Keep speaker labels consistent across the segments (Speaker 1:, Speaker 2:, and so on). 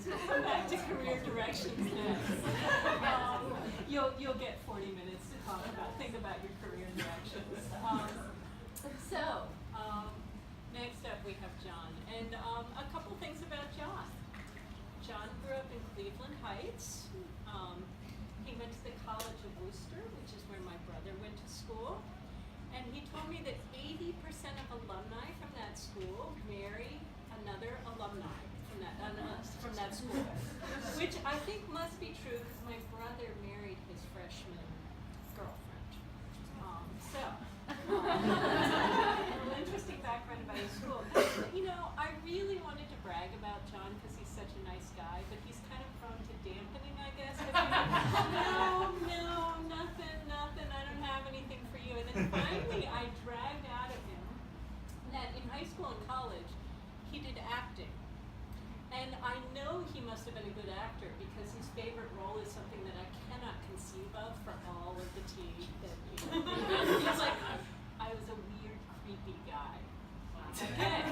Speaker 1: We'll come back to career directions next. You'll get 40 minutes to think about your career directions. Next up we have John, and a couple things about John. John grew up in Cleveland Heights. He went to the College of Worcester, which is where my brother went to school. And he told me that 80% of alumni from that school marry another alumni from that school, which I think must be true because my brother married his freshman girlfriend. An interesting background about his school. You know, I really wanted to brag about John because he's such a nice guy, but he's kind of prone to dampening, I guess. No, nothing, I don't have anything for you. And then finally I dragged out of him that in high school and college, he did acting. And I know he must have been a good actor because his favorite role is something that I cannot conceive of for all of the tea that he's like, I was a weird, creepy guy. Okay.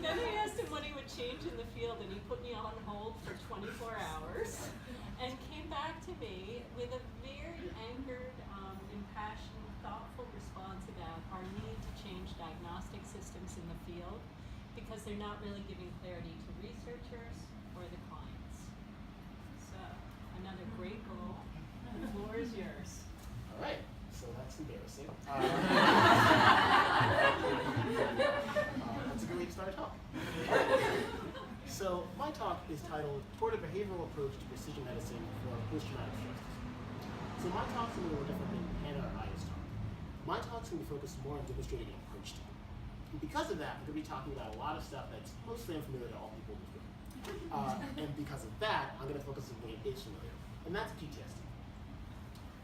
Speaker 1: Then I asked him what he would change in the field, and he put me on hold for 24 hours and came back to me with a very anchored, impassioned, thoughtful response about our need to change diagnostic systems in the field because they're not really giving clarity to researchers or the clients. So, another great goal. The floor is yours.
Speaker 2: All right, so that's embarrassing. That's a good way to start a talk. So my talk is titled Toward a Behavioral Approach to Precision Medicine for Post-Traumatic Stress. So my talk's a little different than Hannah or Aya's talk. My talk's going to be focused more on demonstrating an approach to it. And because of that, I'm going to be talking about a lot of stuff that's mostly unfamiliar to all people in this room. And because of that, I'm going to focus on something that is familiar, and that's PTSD.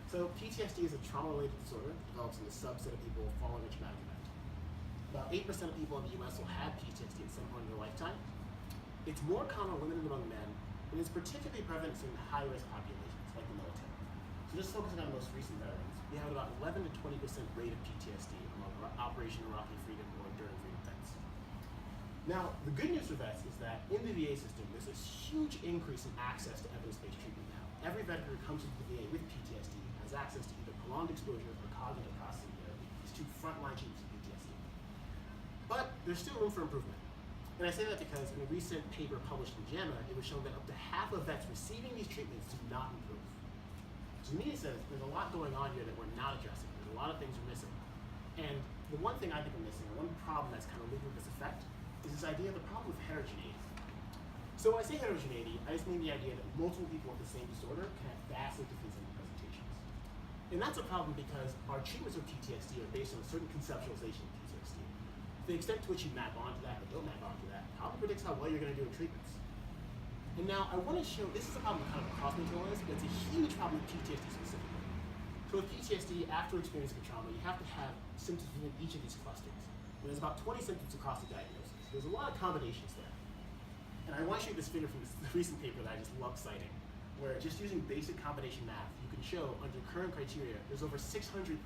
Speaker 2: So PTSD is a trauma-related disorder that develops in a subset of people following a traumatic event. About 8% of people in the US will have PTSD at some point in their lifetime. It's more common or limited among men, and is particularly prevalent in high-risk populations, like the military. So just focusing on the most recent veterans, we have about 11 to 20% rate of PTSD among Operation Iraqi Freedom or enduring freedom vets. Now, the good news for vets is that in the VA system, there's a huge increase in access to evidence-based treatment now. Every veteran who comes into the VA with PTSD has access to either prolonged exposure or cognitive processing therapy, these two frontline treatments of PTSD. But there's still room for improvement. And I say that because in a recent paper published in JAMA, it was shown that up to half of vets receiving these treatments do not improve. To me, it says there's a lot going on here that we're not addressing. There's a lot of things we're missing. And the one thing I think we're missing, or one problem that's kind of linked with this effect, is this idea of the problem of heterogeneity. So when I say heterogeneity, I just mean the idea that multiple people with the same disorder can have vastly different presentations. And that's a problem because our treatments of PTSD are based on a certain conceptualization of PTSD. The extent to which you map onto that or don't map onto that probably predicts how well you're going to do in treatments. And now I want to show, this is a problem kind of across mental illness, but it's a huge problem with PTSD specifically. So with PTSD, after experiencing a trauma, you have to have symptoms within each of these clusters. And there's about 20 symptoms across the diagnosis. There's a lot of combinations there. And I want to show you this figure from this recent paper that I just love citing, where just using basic combination math, you can show under current criteria, there's over 600,000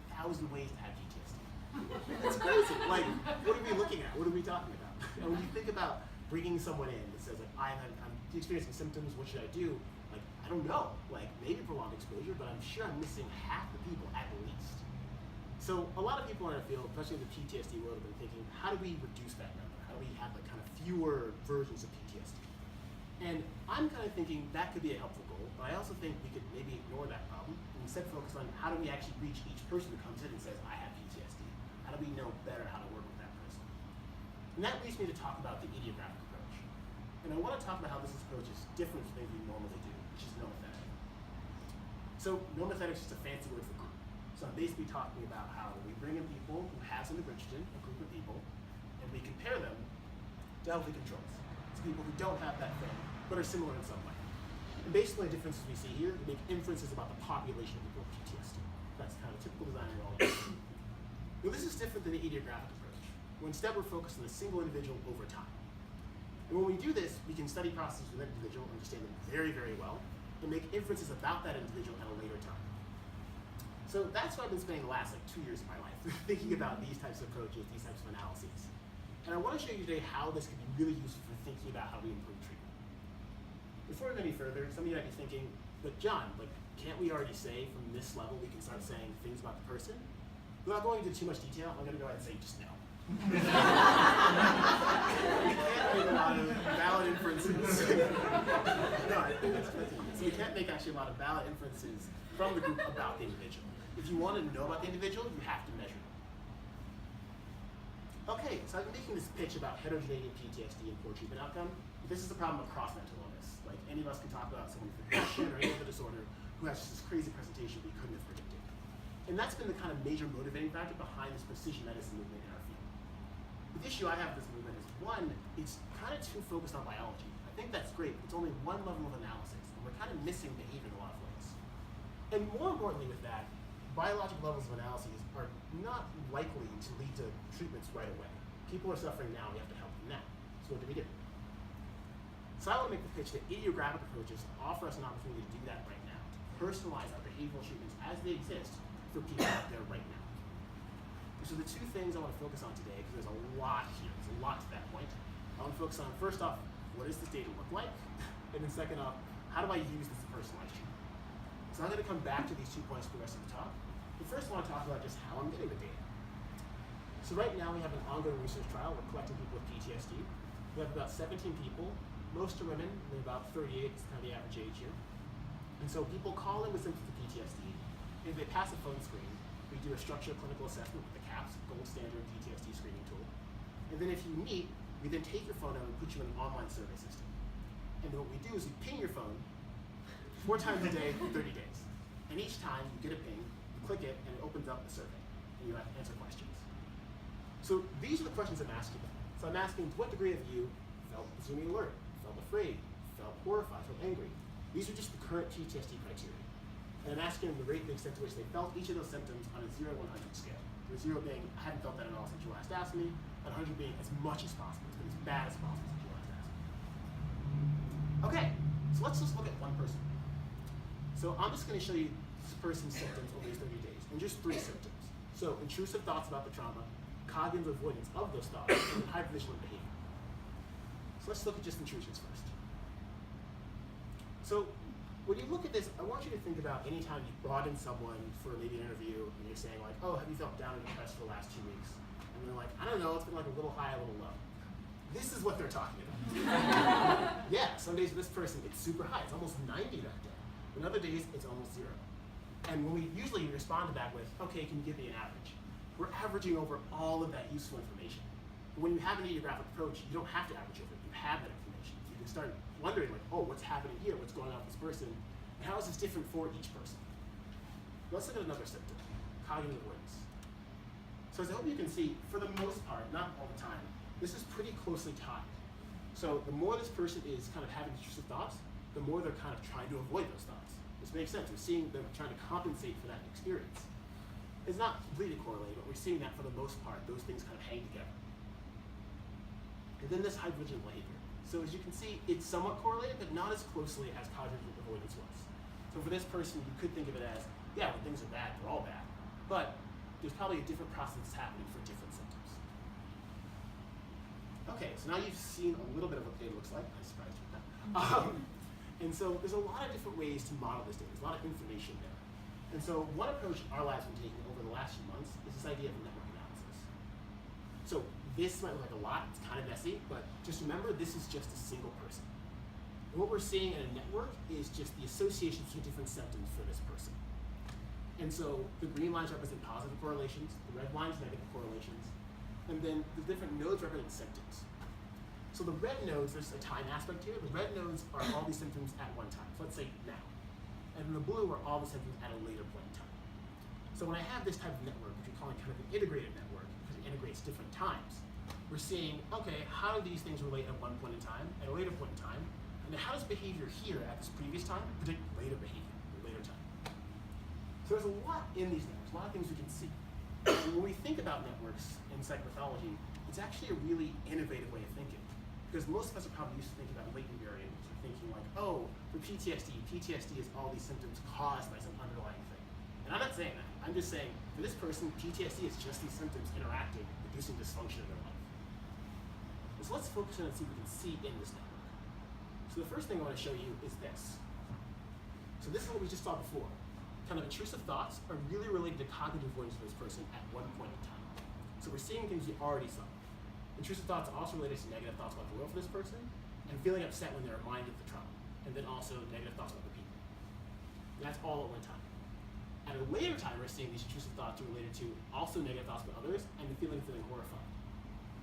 Speaker 2: ways to have PTSD. That's crazy. Like, what are we looking at? What are we talking about? And when you think about bringing someone in that says, like, I'm experiencing symptoms, what should I do? Like, I don't know. Like, maybe prolonged exposure, but I'm sure I'm missing half the people at least. So a lot of people in our field, especially in the PTSD world, have been thinking, how do we reduce that number? How do we have like kind of fewer versions of PTSD? And I'm kind of thinking that could be a helpful goal, but I also think we could maybe ignore that problem and instead focus on how do we actually reach each person who comes in and says, I have PTSD? How do we know better how to work with that person? And that leads me to talk about the idiographic approach. And I want to talk about how this approach is different from things we normally do, which is nomothetic. So nomothetic is just a fancy word for group. So I'm basically talking about how we bring in people who have some nitrogen, a group of people, and we compare them to healthy controls. To people who don't have that thing, but are similar in some way. And basically the differences we see here, we make inferences about the population of people with PTSD. That's kind of typical design we're all used. Now this is different than the idiographic approach, where instead we're focused on a single individual over time. And when we do this, we can study processes with that individual, understand them very, very well, and make inferences about that individual at a later time. So that's what I've been spending the last 2 years of my life thinking about these types of approaches, these types of analyses. And I want to show you today how this can be really useful for thinking about how we improve treatment. Before we go any further, some of you might be thinking, but John, can't we already say from this level we can start saying things about the person? Without going into too much detail, I'm going to go ahead and say just no. We can't make a lot of valid inferences. No, I think that's good. So we can't make actually a lot of valid inferences from the group about the individual. If you want to know about the individual, you have to measure them. Okay, so I've been making this pitch about heterogeneity in PTSD and poor treatment outcome. This is the problem across mental illness. Any of us can talk about someone with depression or any other disorder who has just this crazy presentation we couldn't have predicted. And that's been the kind of major motivating factor behind this precision medicine movement in our field. The issue I have with this movement is, one, it's kind of too focused on biology. I think that's great, but it's only one level of analysis, and we're kind of missing behavior in a lot of ways. And more importantly with that, biological levels of analyses are not likely to lead to treatments right away. People are suffering now, we have to help them now. So what do we do? So I want to make the pitch that idiographic approaches offer us an opportunity to do that right now, to personalize our behavioral treatments as they exist for people out there right now. So the two things I want to focus on today, because there's a lot here, there's a lot to that point. I want to focus on, first off, what does this data look like? And then second off, how do I use this to personalize treatment? So I'm going to come back to these 2 points for the rest of the talk. But first I want to talk about just how I'm getting the data. So right now we have an ongoing research trial. We're collecting people with PTSD. We have about 17 people. Most are women, and they're about 38 is kind of the average age here. And so people call in with symptoms of PTSD, and if they pass a phone screen, we do a structured clinical assessment with the CAPS, gold standard PTSD screening tool. And then if you meet, we then take your phone out and put you in an online survey system. And then what we do is we ping your phone 4 times a day for 30 days. And each time you get a ping, you click it, and it opens up the survey, and you have to answer questions. So these are the questions I'm asking about. So I'm asking, to what degree of you felt extremely alert, felt afraid, felt horrified, felt angry? These are just the current PTSD criteria. And I'm asking them to rate the extent to which they felt each of those symptoms on a 0 to 100 scale. With 0 being, I haven't felt that at all since you last asked me, and 100 being as much as possible. It's been as bad as possible since you last asked me. Okay, so let's just look at one person. So I'm just going to show you this person's symptoms over these 30 days, and just 3 symptoms. So intrusive thoughts about the trauma, cognitive avoidance of those thoughts, and hypervigilant behavior. So let's look at just intrusions first. So when you look at this, I want you to think about any time you brought in someone for maybe an interview, and you're saying like, oh, have you felt down and depressed for the last 2 weeks? And they're like, I don't know, it's been like a little high, a little low. This is what they're talking about. Yeah, some days with this person, it's super high. It's almost 90 that day. And other days, it's almost 0. And when we usually respond to that with, okay, can you give me an average? We're averaging over all of that useful information. But when you have an idiographic approach, you don't have to average over it. You have that information. You can start wondering like, oh, what's happening here? What's going on with this person? And how is this different for each person? Let's look at another symptom, cognitive avoidance. So as I hope you can see, for the most part, not all the time, this is pretty closely tied. So the more this person is kind of having intrusive thoughts, the more they're kind of trying to avoid those thoughts. This makes sense. We're seeing them trying to compensate for that experience. It's not completely correlated, but we're seeing that for the most part, those things kind of hang together. And then this hypervigilant behavior. So as you can see, it's somewhat correlated, but not as closely as cognitive avoidance was. So for this person, you could think of it as, yeah, when things are bad, they're all bad. But there's probably a different process that's happening for different symptoms. Okay, so now you've seen a little bit of what data looks like. I'm surprised with that. And so there's a lot of different ways to model this data. There's a lot of information there. And so one approach our lab's been taking over the last few months is this idea of network analysis. So this might look like a lot, it's kind of messy, but just remember this is just a single person. And what we're seeing in a network is just the associations between different symptoms for this person. And so the green lines represent positive correlations, the red lines negative correlations, and then the different nodes represent symptoms. So the red nodes, there's a time aspect here. The red nodes are all these symptoms at one time. So let's say now. And then the blue are all the symptoms at a later point in time. So when I have this type of network, which we're calling kind of an integrated network, because it integrates different times, we're seeing, okay, how do these things relate at one point in time, at a later point in time, and then how does behavior here at this previous time predict later behavior, at a later time? So there's a lot in these networks, a lot of things we can see. And when we think about networks in psychopathology, it's actually a really innovative way of thinking. Because most of us are probably used to thinking about latent variants, or thinking like, oh, for PTSD is all these symptoms caused by some underlying thing. And I'm not saying that. I'm just saying, for this person, PTSD is just these symptoms interacting, producing dysfunction in their life. And so let's focus on and see what we can see in this network. So the first thing I want to show you is this. So this is what we just saw before. Kind of intrusive thoughts are really related to cognitive avoidance for this person at one point in time. So we're seeing things you already saw. Intrusive thoughts are also related to negative thoughts about the world for this person, and feeling upset when they're reminded of the trauma, and then also negative thoughts about the people. And that's all at one time. At a later time, we're seeing these intrusive thoughts are related to also negative thoughts about others, and the feeling horrified.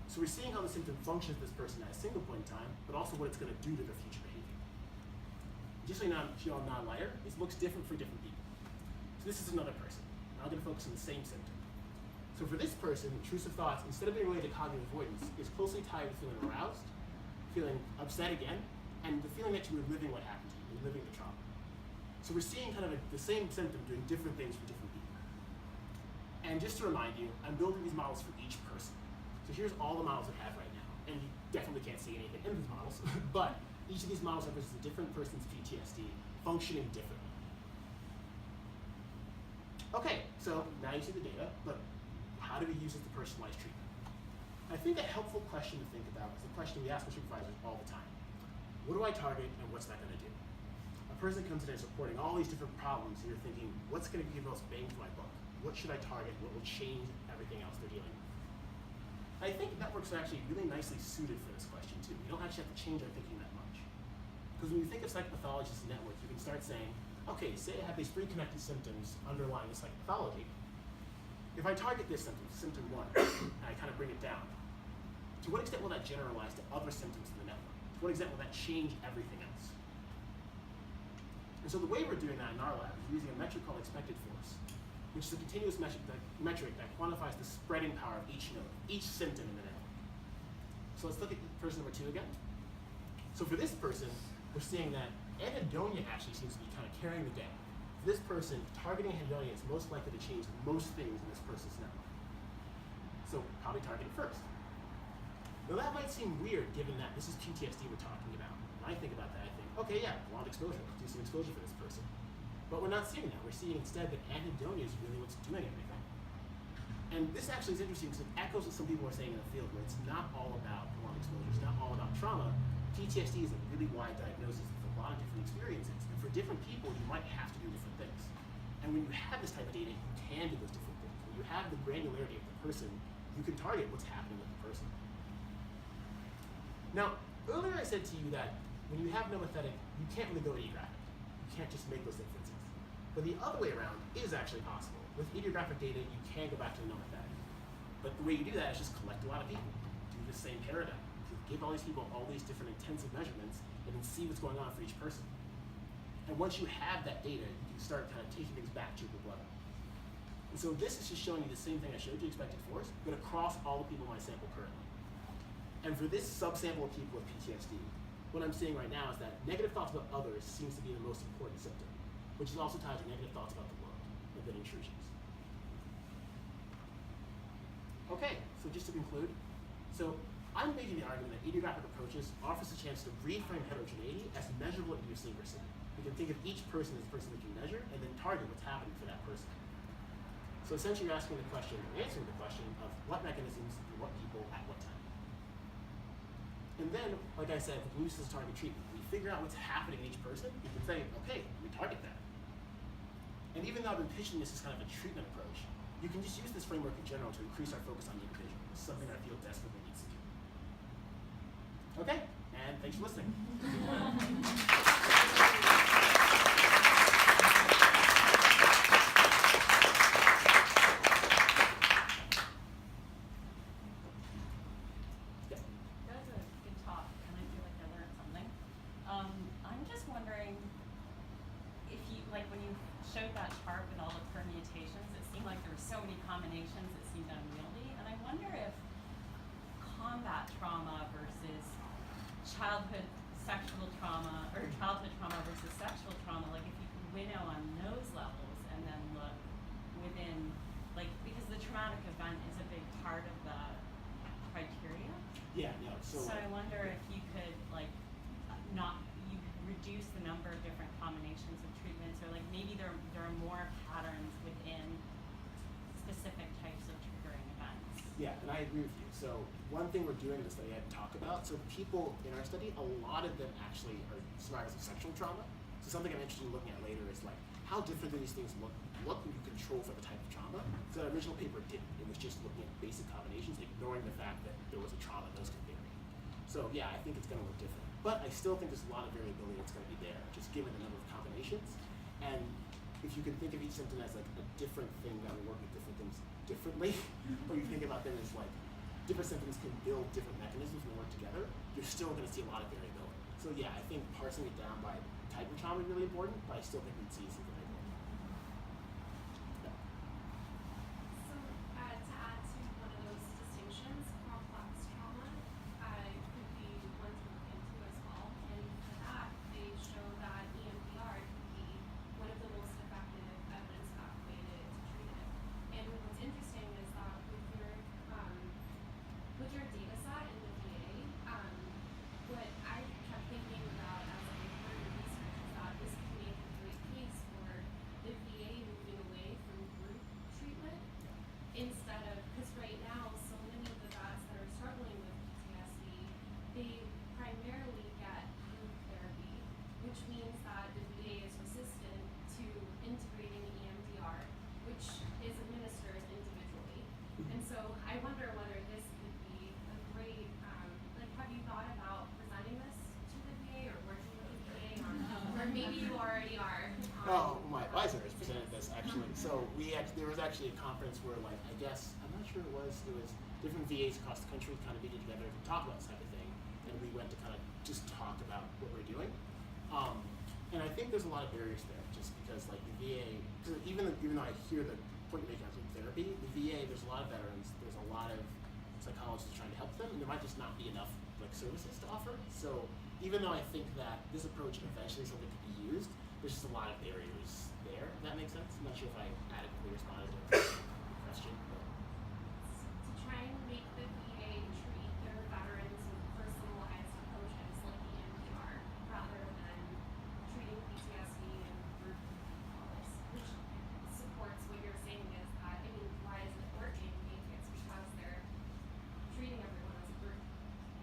Speaker 2: So we're seeing how the symptom functions with this person at a single point in time, but also what it's going to do to their future behavior. Just so you know, I'm not a liar, this looks different for different people. So this is another person. Now I'm going to focus on the same symptom. So for this person, intrusive thoughts, instead of being related to cognitive avoidance, is closely tied with feeling aroused, feeling upset again, and the feeling that you're reliving what happened to you, reliving the trauma. So we're seeing kind of the same symptom doing different things for different people. And just to remind you, I'm building these models for each person. So here's all the models I have right now. And you definitely can't see anything in these models, but each of these models represents a different person's PTSD functioning differently. Okay, so now you see the data, but how do we use it to personalize treatment? I think a helpful question to think about is the question we ask our supervisors all the time. What do I target and what's that going to do? A person comes in and is reporting all these different problems and you're thinking, what's going to give the most bang for my buck? What should I target? What will change everything else they're dealing with? I think networks are actually really nicely suited for this question too. You don't actually have to change our thinking that much. Because when you think of psychopathology as a network, you can start saying, okay, say I have these 3 connected symptoms underlying the psychopathology. If I target this symptom, symptom 1, and I kind of bring it down, to what extent will that generalize to other symptoms in the network? To what extent will that change everything else? And so the way we're doing that in our lab is using a metric called expected force, which is a continuous metric that quantifies the spreading power of each node, each symptom in the network. So let's look at person number 2 again. So for this person, we're seeing that anhedonia actually seems to be kind of carrying the day. For this person, targeting anhedonia is most likely to change most things in this person's network. So probably target it first. Now that might seem weird given that this is PTSD we're talking about. When I think about that, I think, okay, yeah, prolonged exposure, let's do some exposure for this person. But we're not seeing that. We're seeing instead that anhedonia is really what's doing everything. And this actually is interesting because it echoes what some people are saying in the field where it's not all about prolonged exposure, it's not all about trauma. PTSD is a really wide diagnosis with a lot of different experiences. And for different people, you might have to do different things. And when you have this type of data, you can do those different things. When you have the granularity of the person, you can target what's happening with the person. Now, earlier I said to you that when you have nomothetic, you can't really go idiographic. You can't just make those inferences. But the other way around is actually possible. With idiographic data, you can go back to the nomothetic. But the way you do that is just collect a lot of people. Do the same paradigm. Give all these people all these different intensive measurements and then see what's going on for each person. And once you have that data, you can start kind of taking things back to your blood. And so this is just showing you the same thing I showed you, expected force, but across all the people in my sample currently. And for this subsample of people with PTSD, what I'm seeing right now is that negative thoughts about others seems to be the most important symptom, which is also tied to negative thoughts about the world, and then intrusions. Okay, so just to conclude, so I'm making the argument that idiographic approaches offers a chance to reframe heterogeneity as measurable idiosyncrasy. We can think of each person as a person we can measure and then target what's happening for that person. So essentially you're asking the question, or answering the question of what mechanisms and what people at what time. And then, like I said, with use as target treatment, we figure out what's happening in each person, we can say, okay, we target that. And even though I've been pitching this as kind of a treatment approach, you can just use this framework in general to increase our focus on the individual. It's something our field desperately needs to do. Okay, and thanks for listening.
Speaker 3: Combinations that seemed unwieldy, and I wonder if combat trauma versus childhood sexual trauma, or childhood trauma versus sexual trauma, like if you could winnow on those levels and then look within, like, because the traumatic event is a big part of the criteria.
Speaker 2: Yeah, no,
Speaker 3: So I wonder if you could, like, you could reduce the number of different combinations of treatments, or like maybe there are more patterns within
Speaker 2: Yeah, and I agree with you. So one thing we're doing in the study I had to talk about, so people in our study, a lot of them actually are survivors of sexual trauma. So something I'm interested in looking at later is like, how different do these things look when you control for the type of trauma? So that original paper didn't. It was just looking at basic combinations, ignoring the fact that there was a trauma, those could vary. So yeah, I think it's gonna look different. But I still think there's a lot of variability that's gonna be there, just given the number of combinations. And if you can think of each symptom as like a different thing that will work with different things differently, or you think about them as like different symptoms can build different mechanisms and work together, you're still going to see a lot of variability. So yeah, I think parsing it down by type of trauma is really important, but I still think we'd see some variability. Yeah.
Speaker 4: So, to add to one of those distinctions, complex trauma could be one to look into as well. And for that, they show that EMDR can be one of the most effective evidence pathway to treat it. And what's interesting is that with your data set in the VA, what I kept thinking about as I heard your research is that this could make a great case for the VA moving away from group treatment instead of, because right now so many of the vets that are struggling with PTSD, they primarily get group therapy, which means that the VA is resistant to integrating EMDR, which is administered individually. And so I wonder whether this could be a great, have you thought about presenting this to the VA or working with the VA, or maybe you already are?
Speaker 2: Oh, my advisor has presented this actually. So there was actually a conference where like, I guess, I'm not sure it was different VAs across the country kind of meeting together to talk about this type of thing. And we went to kind of just talk about what we're doing. And I think there's a lot of barriers there just because like the VA, even though I hear the point you're making on group therapy, the VA, there's a lot of veterans, there's a lot of psychologists trying to help them, and there might just not be enough like services to offer. So even though I think that this approach eventually is something that could be used, there's just a lot of barriers there, if that makes sense. I'm not sure if I adequately responded to the question. But.
Speaker 4: To try and make the VA treat their veterans with personalized approaches like EMDR rather than treating PTSD and group wellness, which supports what you're saying is that, I mean, why isn't it working? Maybe it's because they're treating everyone as a group.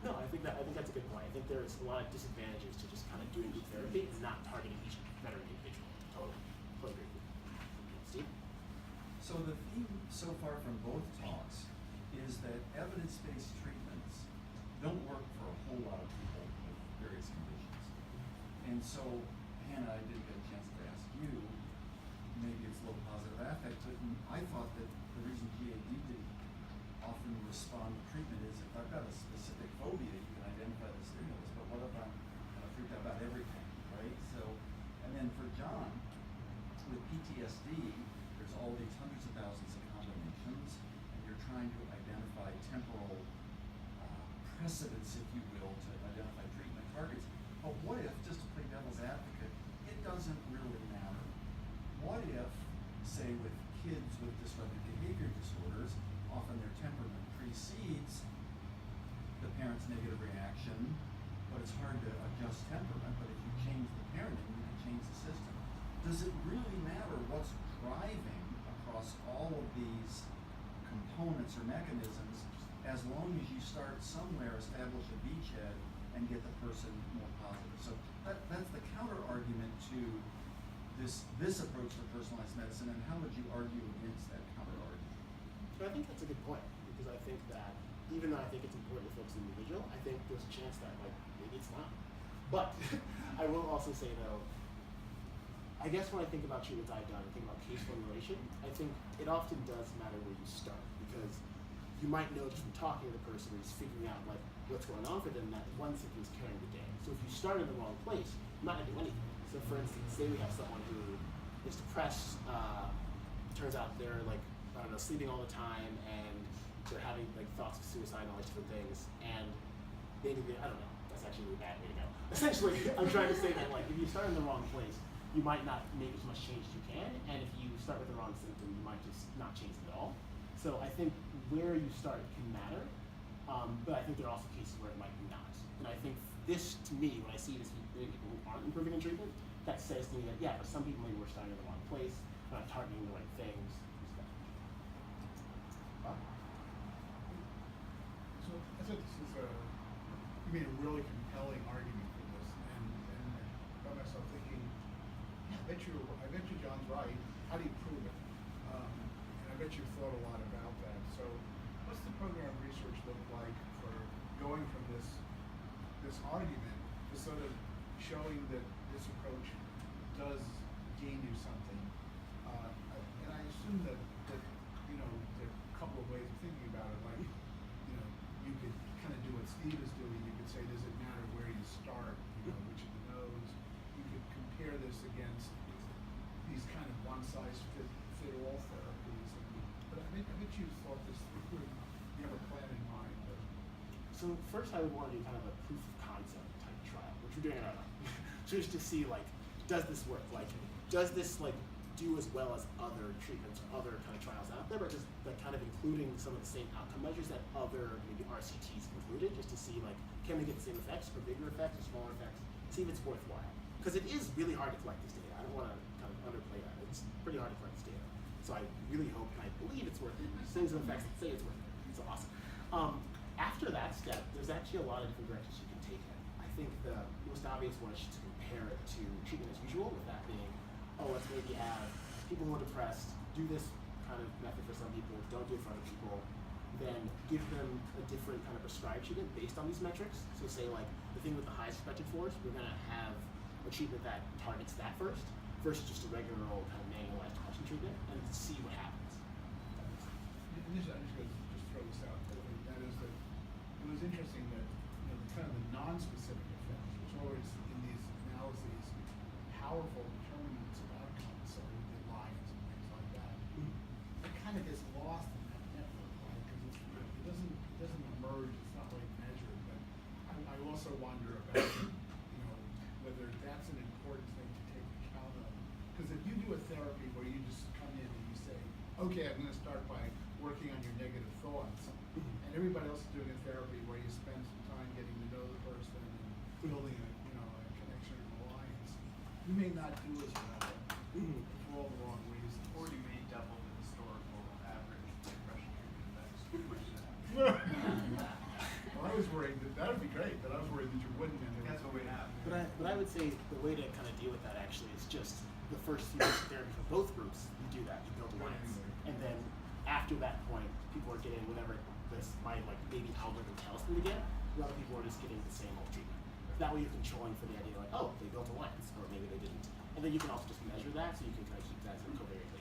Speaker 2: No, I think that's a good point. I think there's a lot of disadvantages to just kind of doing group therapy and not targeting each veteran individual. Totally agree with you. Steve?
Speaker 5: So the theme so far from both talks is that evidence-based treatments don't work for a whole lot of people with various conditions. And so, Hannah, I didn't get a chance to ask you, maybe it's a little positive affect, but I thought that the reason GAD didn't often respond to treatment is if I've got a specific phobia, you can identify the stimulus, but what if I'm kind of freaked out about everything, right? So, and then for John, with PTSD, there's all these hundreds of thousands of combinations, and you're trying to identify temporal precedents, if you will, to identify treatment targets. But what if, just to play devil's advocate, it doesn't really matter? What if, say, with kids with disruptive behavior disorders, often their temperament precedes the parent's negative reaction, but it's hard to adjust temperament, but if you change the parenting, you can change the system. Does it really matter what's driving across all of these components or mechanisms, as long as you start somewhere, establish a beachhead, and get the person more positive? So that's the counter argument to this approach to personalized medicine, and how would you argue against that counter argument?
Speaker 2: So I think that's a good point, because I think that even though I think it's important to focus on the individual, I think there's a chance that like maybe it's not. But I will also say though, I guess when I think about treatments I've done, I think about case formulation, I think it often does matter where you start, because you might know just from talking to the person who's figuring out like what's going on for them that one symptom is carrying the day. So if you start in the wrong place, you're not gonna do anything. So for instance, say we have someone who is depressed, turns out they're like, I don't know, sleeping all the time, and they're having like thoughts of suicide and all these different things, and maybe I don't know, that's actually a really bad way to go. Essentially, I'm trying to say that like if you start in the wrong place, you might not make as much change as you can, and if you start with the wrong symptom, you might just not change it at all. So I think where you start can matter, but I think there are also cases where it might not. And I think this, to me, when I see this in people who aren't improving in treatment, that says to me that, yeah, for some people maybe we're starting in the wrong place, we're not targeting the right things.
Speaker 6: that this is you made a really compelling argument for this, and I found myself thinking, yeah, I bet you John's right. How do you prove it? And I bet you've thought a lot about that. So, what's the program research look like for going from this argument to sort of showing that this approach does gain you something? And I assume that you know there are a couple of ways of thinking about it. Like, you know, you could kind of do what Steve is doing. You could say, does it matter where you start? You know, which of the nodes? You could compare this against these kind of one-size-fit-all therapies. But I bet you thought this through. You have a plan in mind. But
Speaker 2: So first I would want to do kind of a proof of concept type trial, which we're doing right now. Just to see, like, does this work? Like, does this, like, do as well as other treatments or other kind of trials out there, but just like kind of including some of the same outcome measures that other maybe RCTs included, just to see, like, can we get the same effects or bigger effects or smaller effects, see if it's worthwhile. Because it is really hard to collect this data. I don't want to kind of underplay that. It's pretty hard to collect this data. So I really hope and I believe it's worth it. Seeing some effects that say it's worth it. It's awesome. After that step, there's actually a lot of different directions you can take it. I think the most obvious one is to compare it to treatment as usual, with that being, oh, let's maybe have people who are depressed do this kind of method for some people, don't do it for other people, then give them a different kind of prescribed treatment based on these metrics. So say, like, the thing with the highest expected force, we're going to have a treatment that targets that first, versus just a regular old kind of manualized depression treatment, and see what happens.
Speaker 6: I'm just going to just throw this out. That is that it was interesting that, you know, kind of the non-specific effects, which are always in these analyses powerful determinants of outcomes, so the lines and things like that. It kind of gets lost in that network, right? Because it doesn't emerge. It's not really measured. But I also wonder about, you know, whether that's an important thing to take account of. Because if you do a therapy where you just come in and you say, okay, I'm going to start by working on your negative thoughts, and everybody else is doing a therapy where you spend some time getting to know the person and building a connection and alliance, you may not do as well for all the wrong reasons.
Speaker 7: Or you may double the historical average depression treatment effects.
Speaker 6: Well, I was worried that would be great, but I was worried that you wouldn't.
Speaker 7: That's what we have.
Speaker 2: But I would say the way to kind of deal with that actually is just the first few months of therapy for both groups. You do that, you build alliance, and then after that point, people are getting whatever my like maybe algorithm tells them to get. The other people are just getting the same old treatment. That way you're controlling for the idea like, oh, they built alliance, or maybe they didn't. And then you can also just measure that, so you can kind of keep that as a covariate